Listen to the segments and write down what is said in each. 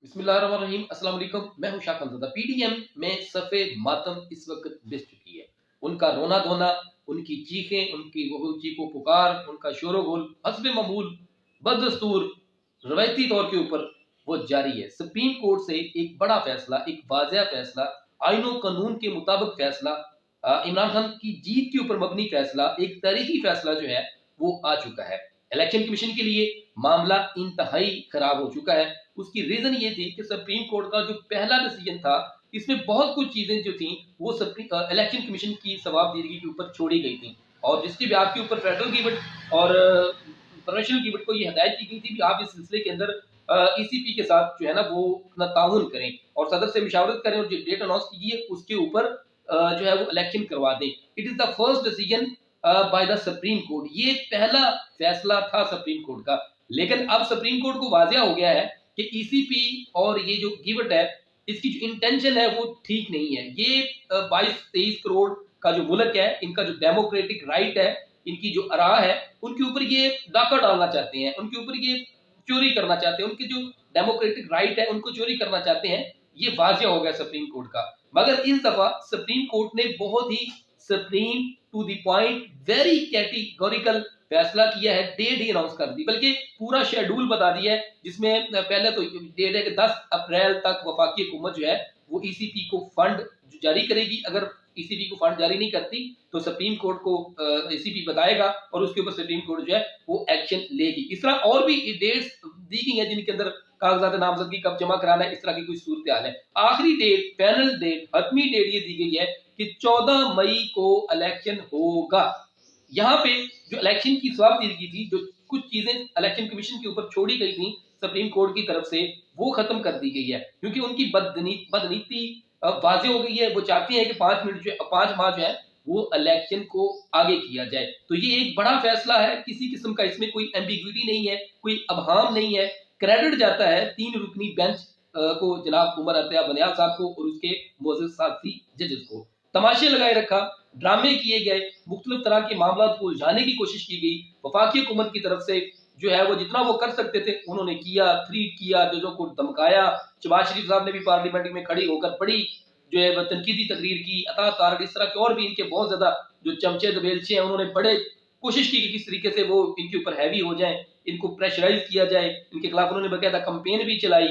बिस्मिल्लाहिर्रहमानिर्रहीम अस्सलाम वालेकुम। मैं हूं शाह खंजदा। पीडीएम में सफ़ेद मातम इस वक्त बिस चुकी है। उनका रोना धोना, उनकी चीखें, उनकी वो चीखों पुकार, उनका शोर गुल हस्बे मामूल बदस्तूर रवायती तौर के ऊपर वो जारी है। सुप्रीम कोर्ट से एक बड़ा फैसला, एक वाज़ेह फैसला, आईनो कानून के मुताबिक फैसला, इमरान खान की जीत के ऊपर मबनी फैसला, एक तारीखी फैसला जो है वो आ चुका है। इलेक्शन कमीशन के लिए मामला इंतहाई खराब हो चुका है। उसकी रीजन ये थी कि सुप्रीम कोर्ट का जो पहला डिसीजन था, इसमें बहुत कुछ चीजें जो थी वो इलेक्शन कमीशन की जवाबदेही के ऊपर छोड़ी गई थी, और जिसके भी आपके ऊपर फेडरल गवर्नमेंट और प्रोफेशनल गवर्नमेंट को ये हिदायत की गई थी कि आप इस सिलसिले के अंदर ईसीपी के साथ जो है ना वो अपना ताउन करें और सदर से मुशावरत करें और जो डेट अनाउंस की है उसके ऊपर जो है वो इलेक्शन करवा दें। It is the first decision by the supreme court. ये पहला फैसला था सुप्रीम कोर्ट का। लेकिन अब सुप्रीम कोर्ट को वाजिया हो गया है कि ईसीपी और ये जो गिवट है, इसकी जो इंटेंशन है वो ठीक नहीं है। ये 22-23 करोड़ का जो मुल्क है, इनका जो डेमोक्रेटिक राइट है, इनकी जो अरा है, उनके ऊपर ये डाका डालना चाहते हैं, उनके ऊपर ये चोरी करना चाहते हैं, उनके जो डेमोक्रेटिक राइट है उनको चोरी करना चाहते हैं। ये वाजिया हो गया सुप्रीम कोर्ट का। मगर इस दफा सुप्रीम कोर्ट ने बहुत ही supreme to the point very categorical फैसला किया है। डेट ही अनाउंस कर दी, बल्कि पूरा शेड्यूल बता दिया है, जिसमें पहले तो डेट है कि 10 अप्रैल तक वफाकी हुकूमत जो है वो ईसीपी को फंड जारी करेगी। अगर ईसीपी को फंड जारी नहीं करती तो सुप्रीम कोर्ट को ईसीपी बताएगा और उसके ऊपर सुप्रीम कोर्ट जो है वो एक्शन लेगी। इस तरह और भी डेट्स दी गई है जिनके अंदर कागजात नामजदगी कब जमा कराना है, इस तरह की कोई सूरत हाल है। आखिरी डेट, फाइनल डेट, हतमी डेट ये दी गई है कि 14 मई को इलेक्शन होगा। यहाँ पे जो इलेक्शन की जवाबदेही थी, जो कुछ चीजें इलेक्शन कमीशन के ऊपर छोड़ी गई थी सुप्रीम कोर्ट की तरफ से, वो खत्म कर दी गई है, क्योंकि उनकी बदनीति वाजे हो गई है। वो चाहती है कि 5 माह जो है वो इलेक्शन को आगे किया जाए। तो ये एक बड़ा फैसला है, किसी किस्म का इसमें कोई एम्बिग्विटी नहीं है, कोई अबहाम नहीं है। क्रेडिट जाता है 3 रुकनी बेंच को, जनाब उमर अतिया बनियाल साहब को और उसके मोअज़्ज़ज़ साथी जजेस को। तमाशे लगाए रखा, ड्रामे किए गए, मुख्तलिफ तरह के मामला को उलझाने की कोशिश की गई। वफाकी हुकूमत की तरफ से जो है वो जितना वो कर सकते थे उन्होंने किया, थ्रीट किया, जजों को धमकाया। शहबाज शरीफ साहब ने भी पार्लियामेंट में खड़ी होकर बड़ी जो है वह तनकीदी तकरीर की, अता तारड़, इस तरह के और भी इनके बहुत ज्यादा जो चमचे दबेलचे हैं, उन्होंने बड़े कोशिश की कि किस तरीके से वो इनके ऊपर हैवी हो जाए, इनको प्रेशराइज किया जाए। इनके खिलाफ उन्होंने बकायदा कंपेन भी चलाई।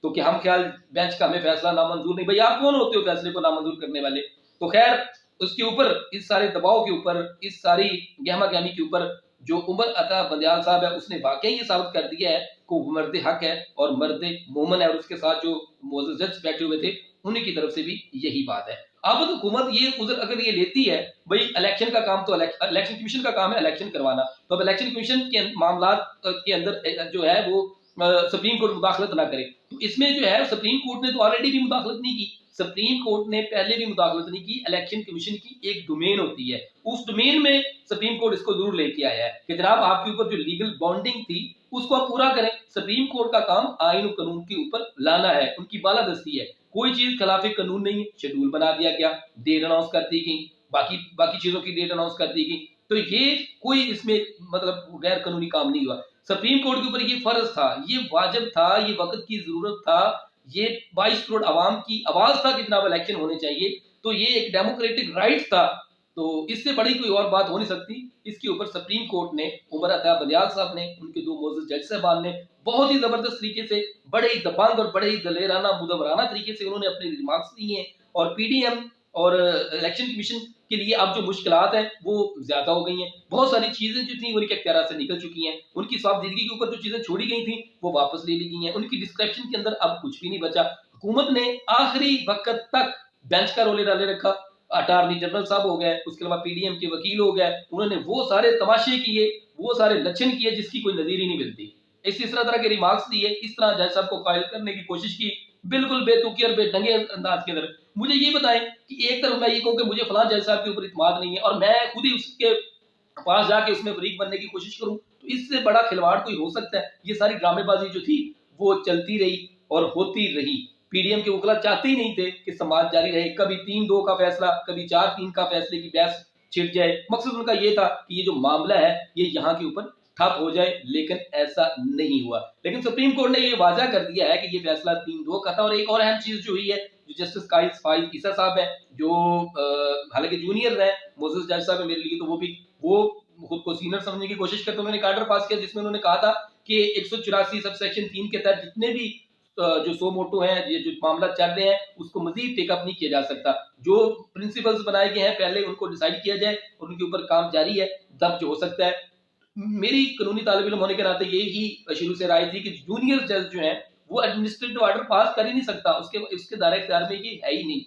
तो कि हम ख्याल बेंच का हमें फैसला नामंजूर नहीं। भाई आप कौन होते हो फैसले को नामंजूर करने वाले? तो खैर उसके ऊपर, इस सारे दबाव के ऊपर, इस सारी गहमा गहमी के ऊपर जो उमर अता बंदियाल साहब है उसने वाकई ये साबित कर दिया है कि वो मर्द हक है और मर्द मोमन है, और उसके साथ जो मोअज़्ज़ज़ जज बैठे हुए थे उन्हीं की तरफ से भी यही बात है। अब तो हुकूमत ये उज़र अगर ये लेती है, भाई इलेक्शन का काम तो इलेक्शन कमीशन का काम है इलेक्शन करवाना, तो अब इलेक्शन कमीशन के मामला के अंदर जो है वो सुप्रीम कोर्ट मुदाखलत ना करे। तो इसमें जो है सुप्रीम कोर्ट ने तो ऑलरेडी भी मुदाखलत नहीं की। सुप्रीम कोर्ट ने पहले भी मुदाखलत नहीं की। इलेक्शन कमीशन की एक डोमेन होती है, उस डोमेन में सुप्रीम कोर्ट इसको जरूर लेके आया है कि जनाब आपके ऊपर जो लीगल बॉन्डिंग थी उसको आप पूरा करें। सुप्रीम कोर्ट का काम आइन और कानून के ऊपर लाना है, उनकी बालादस्ती है। कोई चीज खिलाफ कानून नहीं है। शेड्यूल बना दिया गया, डेट अनाउंस कर दी गई, बाकी बाकी चीजों की डेट अनाउंस कर दी गई। तो ये कोई इसमें मतलब गैर कानूनी काम नहीं हुआ। सुप्रीम कोर्ट के ऊपर ये फर्ज था, ये वाजिब था, ये वक्त की जरूरत था, ये 22 करोड़ आवाम की आवाज था कि जनाब इलेक्शन होने चाहिए। तो ये एक डेमोक्रेटिक राइट था, तो इससे बड़ी कोई और बात हो नहीं सकती। इसके ऊपर सुप्रीम कोर्ट ने, उमर अता बंदियाल साहब ने, उनके 2 मोअज़्ज़ज़ जज साहबान ने बहुत ही जबरदस्त तरीके से, बड़े ही दबंग और बड़े ही दलेराना मुदवराना तरीके से उन्होंने अपने रिमार्क्स दिए हैं। और पीडीएम और इलेक्शन कमीशन के लिए अब जो मुश्किलात हैं वो ज्यादा हो गई हैं। बहुत सारी चीजें जो थी वो उनके अख्तियार से निकल चुकी हैं। उनकी सावधानी के ऊपर जो चीजें छोड़ी गई थी वो वापस ले ली गई हैं। उनकी डिस्क्रिप्शन के अंदर अब कुछ भी नहीं बचा। हुकूमत ने आखिरी वक्त तक बेंच का रोले डाले रखा। अटॉर्नी जनरल साहब हो गए, उसके अलावा पीडीएम के वकील हो गए, उन्होंने वो सारे तमाशे किए, वो सारे लक्षण किए जिसकी कोई नजीर ही नहीं मिलती। इस तरह के रिमार्क्स दिए, इस तरह जज साहब को फाइल करने की कोशिश की, बिल्कुल बेतुकी और बेढंगे अंदाज के अंदर। मुझे ये बताएं कि एक तरफ मैं ये कहूं कि मुझे फलां जज साहब के ऊपर इत्मीनान नहीं है और मैं खुद ही उसके पास जाके उसमें फरीक बनने की कोशिश करूं, तो इससे बड़ा खिलवाड़ कोई हो सकता है? ये सारी ड्रामेबाजी जो थी वो चलती रही और होती रही। पीडीएम के वकील चाहते ही नहीं थे कि समाज जारी रहे। कभी 3-2 का फैसला, कभी 4-3 का फैसले की बहस छिड़ जाए। मकसद उनका ये था कि ये जो मामला है ये यहाँ के ऊपर ठप हो जाए, लेकिन ऐसा नहीं हुआ। लेकिन सुप्रीम कोर्ट ने ये वाज़ा कर दिया है कि ये फैसला 3-2 का था। और एक और अहम चीज़ जो हुई है, जो जस्टिस काइस फाइज ईसा साहब हैं, जो हालाँकि जूनियर हैं, मोसेस जज साहब है मेरे लिए, तो वो खुद को सीनियर समझने की कोशिश करते, उन्होंने एक आर्डर पास किया जिसमें उन्होंने कहा था कि 184 सबसेक्शन 3 के तहत जितने भी जो सो मोटो हैं, ये जो मामला चल रहे हैं, उसको मजीद टेकअप नहीं किया जा सकता। जो प्रिंसिपल्स बनाए गए हैं, पहले उनको डिसाइड किया जाए और उनके ऊपर काम जारी है, तब जो हो सकता है। मेरी कानूनी तालिब इल्म होने के नाते यही शुरू से राय थी कि जूनियर जज जो हैं, वो एडमिनिस्ट्रेटिव ऑर्डर पास कर ही नहीं सकता, उसके दायरे इख्तियार में ये है ही नहीं।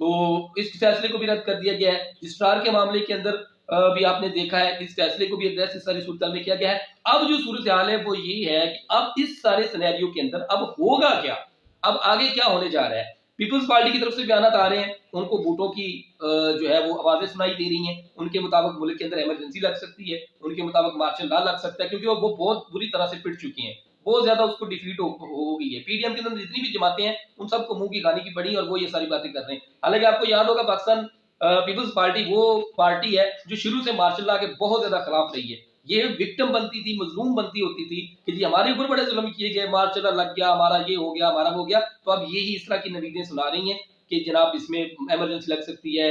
तो इस फैसले को भी रद्द कर दिया गया है। रजिस्ट्रार के मामले के अंदर भी आपने देखा है, इस फैसले को भी एड्रेस इस सारी सूरत में किया गया है। अब जो सूरत हाल है वो ये है कि अब इस सारे सिनेरियो के अंदर अब होगा क्या, अब आगे क्या होने जा रहा है। पीपल्स पार्टी की तरफ से बयान आ रहे हैं, उनको वोटों की जो है वो आवाजें सुनाई दे रही हैं। उनके मुताबिक मुल्क के अंदर इमरजेंसी लग सकती है, उनके मुताबिक मार्शल लॉ लग सकता है, क्योंकि वो बहुत बुरी तरह से पिट चुकी हैं, बहुत ज्यादा उसको डिफीट हो गई है। पीडीएम के अंदर जितनी भी जमातें हैं, उन सबको मुंह की खानी की पड़ी और वो ये सारी बातें कर रहे हैं। हालांकि आपको याद होगा, पाकिस्तान पीपल्स पार्टी वो पार्टी है जो शुरू से मार्शल लॉ के बहुत ज्यादा खिलाफ रही है। ये विक्टिम बनती थी, मजलूम बनती होती थी कि जी हमारे ऊपर बड़े जुल्म किए गए, मार्शल लॉ लग गया, हमारा ये हो गया, हमारा वो हो गया। तो अब यही इस तरह की नवीदें सुना रही हैं कि जनाब इसमें इमरजेंसी लग सकती है,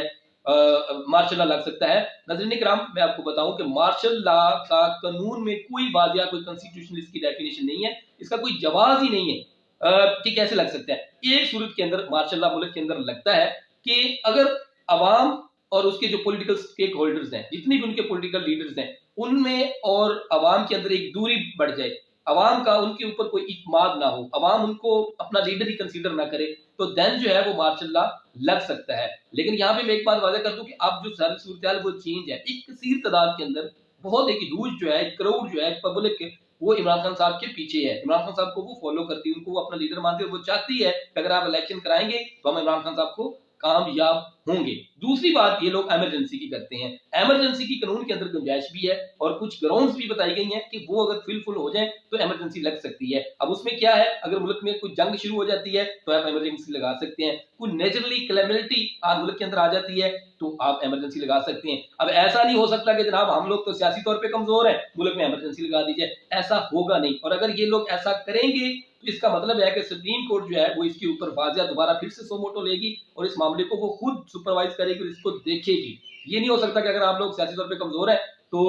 मार्शल लॉ लग सकता है। नाज़रीन किराम, मैं आपको बताऊं कि मार्शल लॉ का कानून में कोई वाज़िया, कोई कॉन्स्टिट्यूशनल इसकी डेफिनेशन नहीं है, इसका कोई जवाब ही नहीं है कि कैसे लग सकता है। एक सूरत के अंदर मार्शल लॉ मुल्क के अंदर लगता है कि अगर अवाम और उसके जो पॉलिटिकल स्टेक होल्डर्स हैं, जितनी भी उनके पॉलिटिकल लीडर्स हैं, उनमें और अवाम के अंदर एक दूरी बढ़ जाए, अवाम का उनके ऊपर कोई इत्मीनान ना हो, अवाम उनको अपना लीडर ही कंसीडर ना करे, तो देन जो है वो मार्शल लॉ लग सकता है। लेकिन यहाँ पे मैं एक बात वाज़ेह कर दूं कि अब जो सारी सूरत वो चेंज है, एक कसीर तादाद के अंदर बहुत एक ह्यूज जो है, एक क्राउड जो है, पब्लिक, वो इमरान खान साहब के पीछे है। इमरान खान साहब को वो फॉलो करती है, उनको वो अपना लीडर मानती है, वो चाहती है कि अगर आप इलेक्शन कराएंगे तो हम इमरान खान साहब को कामयाब होंगे। दूसरी बात ये लोग इमरजेंसी की करते हैं। इमरजेंसी की कानून के अंदर गुंजाइश भी है और कुछ ग्राउंड्स भी बताई गई हैं कि वो अगर फिलफुल हो जाए तो इमरजेंसी लग सकती है। अब उसमें क्या है, अगर मुल्क में कोई जंग शुरू हो जाती है तो आप इमरजेंसी लगा सकते हैं, कोई नेचुरली कैलेमिटी आप मुल्क के अंदर आ जाती है तो आप इमरजेंसी लगा सकते हैं। अब ऐसा नहीं हो सकता कि जनाब हम लोग तो सियासी तौर पर कमजोर हैं, मुल्क में इमरजेंसी लगा दीजिए, ऐसा होगा नहीं। और अगर ये लोग ऐसा करेंगे तो इसका मतलब है कि सुप्रीम कोर्ट जो है वो इसके ऊपर वाज़िया दोबारा फिर से सो मोटो लेगी और इस मामले को वो खुद सुपरवाइज करेगी और इसको देखेगी। ये नहीं हो सकता कि अगर आप लोग सियासी तौर पे कमजोर है तो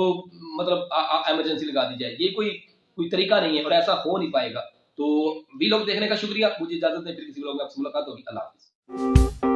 मतलब इमरजेंसी लगा दी जाए, ये कोई कोई तरीका नहीं है और ऐसा हो नहीं पाएगा। तो वी लोग देखने का शुक्रिया, मुझे इजाजत दें, फिर किसी लोग में आपसे मुलाकात होगी। अल्लाह हाफिज।